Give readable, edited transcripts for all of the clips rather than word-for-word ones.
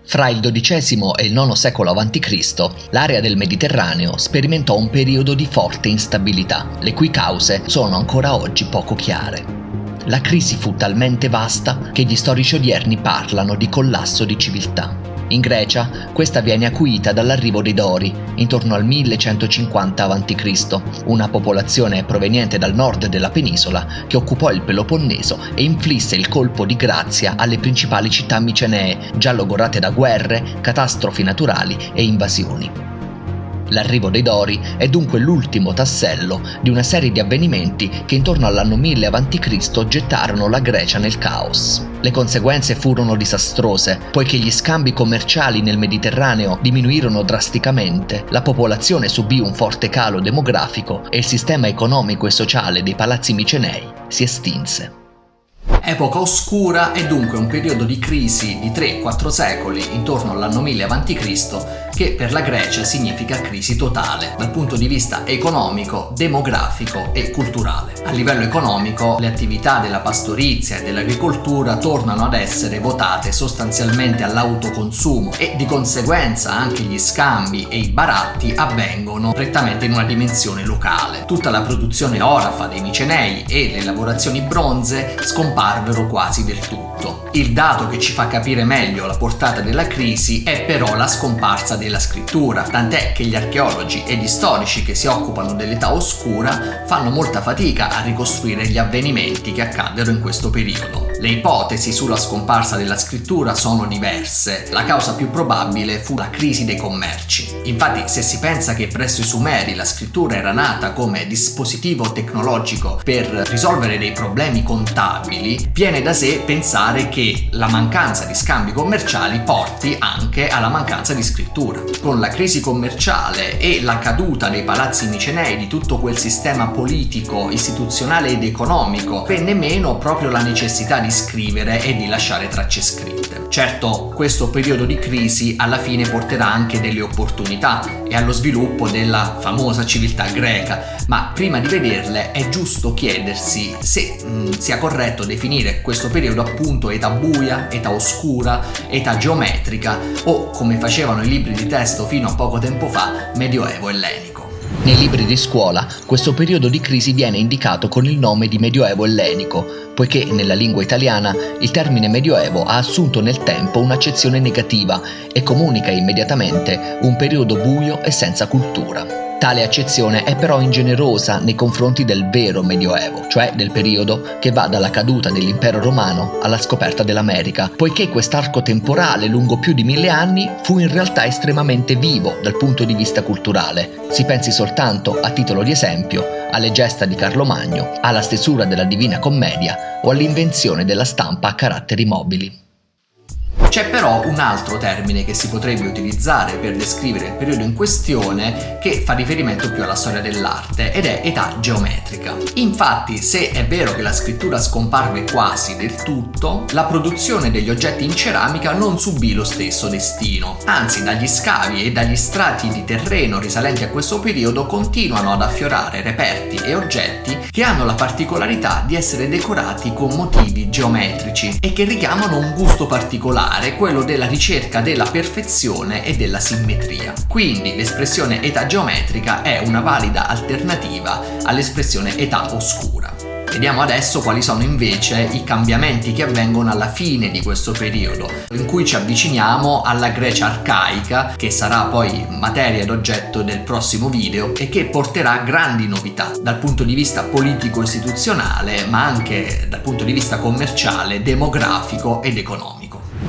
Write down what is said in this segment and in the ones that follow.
Fra il XII e il IX secolo a.C., l'area del Mediterraneo sperimentò un periodo di forte instabilità, le cui cause sono ancora oggi poco chiare. La crisi fu talmente vasta che gli storici odierni parlano di collasso di civiltà. In Grecia, questa viene acuita dall'arrivo dei Dori, intorno al 1150 a.C., una popolazione proveniente dal nord della penisola che occupò il Peloponneso e inflisse il colpo di grazia alle principali città micenee, già logorate da guerre, catastrofi naturali e invasioni. L'arrivo dei Dori è dunque l'ultimo tassello di una serie di avvenimenti che intorno all'anno 1000 a.C. gettarono la Grecia nel caos. Le conseguenze furono disastrose, poiché gli scambi commerciali nel Mediterraneo diminuirono drasticamente, la popolazione subì un forte calo demografico e il sistema economico e sociale dei palazzi micenei si estinse. Epoca oscura è dunque un periodo di crisi di 3-4 secoli intorno all'anno 1000 a.C. che per la Grecia significa crisi totale dal punto di vista economico, demografico e culturale. A livello economico, le attività della pastorizia e dell'agricoltura tornano ad essere votate sostanzialmente all'autoconsumo e di conseguenza anche gli scambi e i baratti avvengono prettamente in una dimensione locale. Tutta la produzione orafa dei micenei e le lavorazioni bronze scomparvero quasi del tutto. Il dato che ci fa capire meglio la portata della crisi è però la scomparsa della scrittura, tant'è che gli archeologi e gli storici che si occupano dell'età oscura fanno molta fatica a ricostruire gli avvenimenti che accaddero in questo periodo. Le ipotesi sulla scomparsa della scrittura sono diverse. La causa più probabile fu la crisi dei commerci. Infatti, se si pensa che presso i Sumeri la scrittura era nata come dispositivo tecnologico per risolvere dei problemi contabili, viene da sé pensare che la mancanza di scambi commerciali porti anche alla mancanza di scrittura. Con la crisi commerciale e la caduta dei palazzi micenei, di tutto quel sistema politico, istituzionale ed economico, venne meno proprio la necessità di scrivere e di lasciare tracce scritte. Certo, questo periodo di crisi alla fine porterà anche delle opportunità e allo sviluppo della famosa civiltà greca, ma prima di vederle è giusto chiedersi se sia corretto definire questo periodo appunto età buia, età oscura, età geometrica o, come facevano i libri di testo fino a poco tempo fa, medioevo ellenico. Nei libri di scuola questo periodo di crisi viene indicato con il nome di medioevo ellenico, poiché nella lingua italiana il termine medioevo ha assunto nel tempo un'accezione negativa e comunica immediatamente un periodo buio e senza cultura. Tale accezione è però ingenerosa nei confronti del vero Medioevo, cioè del periodo che va dalla caduta dell'impero romano alla scoperta dell'America, poiché quest'arco temporale lungo più di 1000 anni fu in realtà estremamente vivo dal punto di vista culturale. Si pensi soltanto, a titolo di esempio, alle gesta di Carlo Magno, alla stesura della Divina Commedia o all'invenzione della stampa a caratteri mobili. C'è però un altro termine che si potrebbe utilizzare per descrivere il periodo in questione che fa riferimento più alla storia dell'arte ed è età geometrica. Infatti, se è vero che la scrittura scomparve quasi del tutto, la produzione degli oggetti in ceramica non subì lo stesso destino. Anzi, dagli scavi e dagli strati di terreno risalenti a questo periodo continuano ad affiorare reperti e oggetti che hanno la particolarità di essere decorati con motivi geometrici e che richiamano un gusto particolare, quello della ricerca della perfezione e della simmetria. Quindi l'espressione età geometrica è una valida alternativa all'espressione età oscura. Vediamo adesso quali sono invece i cambiamenti che avvengono alla fine di questo periodo, in cui ci avviciniamo alla Grecia arcaica, che sarà poi materia ed oggetto del prossimo video e che porterà grandi novità dal punto di vista politico-istituzionale, ma anche dal punto di vista commerciale, demografico ed economico.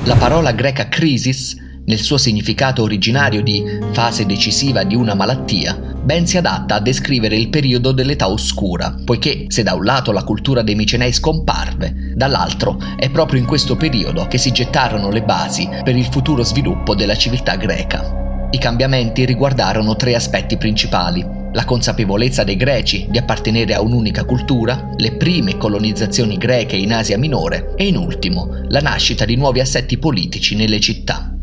La parola greca crisis, nel suo significato originario di fase decisiva di una malattia, ben si adatta a descrivere il periodo dell'età oscura, poiché se da un lato la cultura dei Micenei scomparve, dall'altro è proprio in questo periodo che si gettarono le basi per il futuro sviluppo della civiltà greca. I cambiamenti riguardarono 3 aspetti principali: la consapevolezza dei greci di appartenere a un'unica cultura, le prime colonizzazioni greche in Asia Minore e in ultimo la nascita di nuovi assetti politici nelle città.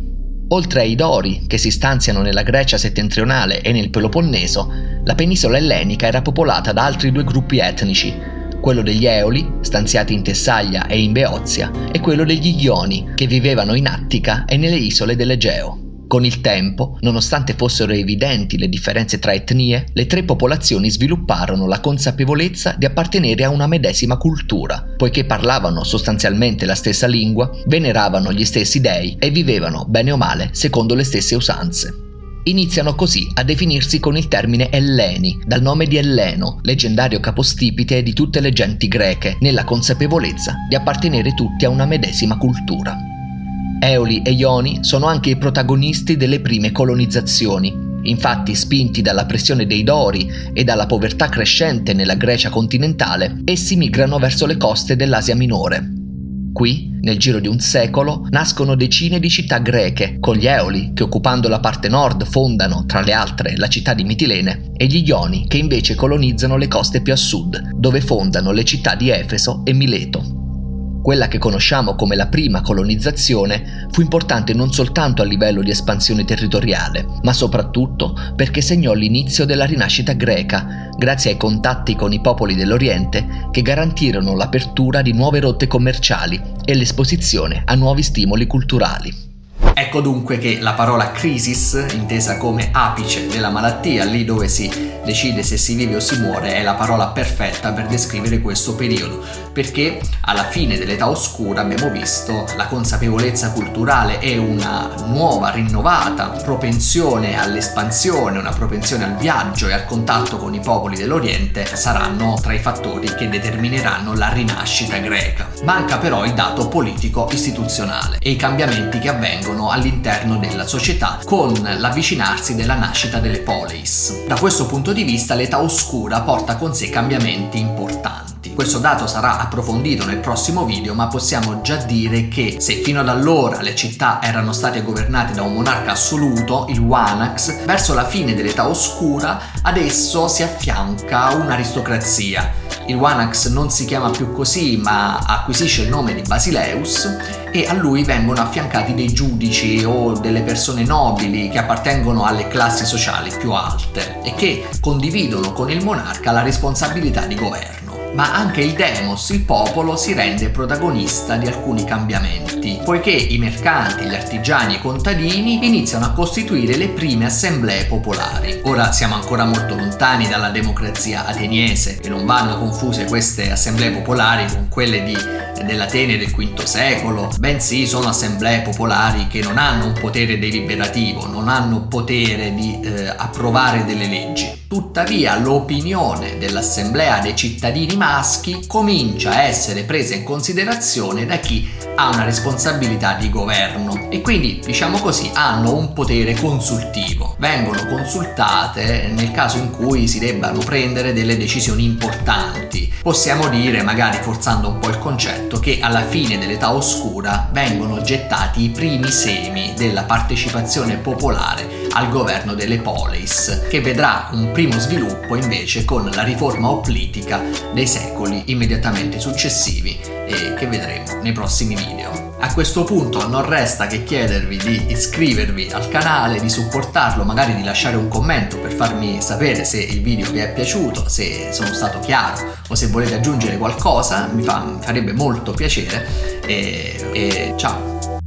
Oltre ai Dori, che si stanziano nella Grecia settentrionale e nel Peloponneso, la penisola ellenica era popolata da altri 2 gruppi etnici, quello degli Eoli, stanziati in Tessaglia e in Beozia, e quello degli Ioni, che vivevano in Attica e nelle isole dell'Egeo. Con il tempo, nonostante fossero evidenti le differenze tra etnie, le tre popolazioni svilupparono la consapevolezza di appartenere a una medesima cultura, poiché parlavano sostanzialmente la stessa lingua, veneravano gli stessi dei e vivevano, bene o male, secondo le stesse usanze. Iniziano così a definirsi con il termine Elleni, dal nome di Elleno, leggendario capostipite di tutte le genti greche, nella consapevolezza di appartenere tutti a una medesima cultura. Eoli e Ioni sono anche i protagonisti delle prime colonizzazioni. Infatti, spinti dalla pressione dei Dori e dalla povertà crescente nella Grecia continentale, essi migrano verso le coste dell'Asia Minore. Qui, nel giro di un secolo, nascono decine di città greche, con gli Eoli che occupando la parte nord fondano, tra le altre, la città di Mitilene, e gli Ioni che invece colonizzano le coste più a sud, dove fondano le città di Efeso e Mileto. Quella che conosciamo come la prima colonizzazione fu importante non soltanto a livello di espansione territoriale, ma soprattutto perché segnò l'inizio della rinascita greca, grazie ai contatti con i popoli dell'Oriente che garantirono l'apertura di nuove rotte commerciali e l'esposizione a nuovi stimoli culturali. Ecco dunque che la parola crisis, intesa come apice della malattia, lì dove si decide se si vive o si muore, è la parola perfetta per descrivere questo periodo, perché alla fine dell'età oscura abbiamo visto la consapevolezza culturale e una nuova, rinnovata propensione all'espansione, una propensione al viaggio e al contatto con i popoli dell'Oriente saranno tra i fattori che determineranno la rinascita greca. Manca però il dato politico istituzionale e i cambiamenti che avvengono all'interno della società con l'avvicinarsi della nascita delle poleis. Da questo punto di vista l'età oscura porta con sé cambiamenti importanti. Questo dato sarà approfondito nel prossimo video, ma possiamo già dire che se fino ad allora le città erano state governate da un monarca assoluto, il Wanax, verso la fine dell'età oscura adesso si affianca un'aristocrazia. Il Wanax non si chiama più così, ma acquisisce il nome di Basileus e a lui vengono affiancati dei giudici o delle persone nobili che appartengono alle classi sociali più alte e che condividono con il monarca la responsabilità di governo. Ma anche il demos, il popolo, si rende protagonista di alcuni cambiamenti, poiché i mercanti, gli artigiani e i contadini iniziano a costituire le prime assemblee popolari. Ora siamo ancora molto lontani dalla democrazia ateniese e non vanno confuse queste assemblee popolari con quelle dell'Atene del V secolo, bensì sono assemblee popolari che non hanno un potere deliberativo, non hanno potere di approvare delle leggi. Tuttavia l'opinione dell'assemblea dei cittadini maschi comincia a essere presa in considerazione da chi ha una responsabilità di governo e quindi, diciamo così, hanno un potere consultivo. Vengono consultate nel caso in cui si debbano prendere delle decisioni importanti. Possiamo dire, magari forzando un po' il concetto, che alla fine dell'età oscura vengono gettati i primi semi della partecipazione popolare al governo delle poleis, che vedrà un primo sviluppo invece con la riforma opplitica dei secoli immediatamente successivi e che vedremo nei prossimi video. A questo punto non resta che chiedervi di iscrivervi al canale, di supportarlo, magari di lasciare un commento per farmi sapere se il video vi è piaciuto, se sono stato chiaro o se volete aggiungere qualcosa, mi farebbe molto piacere e ciao!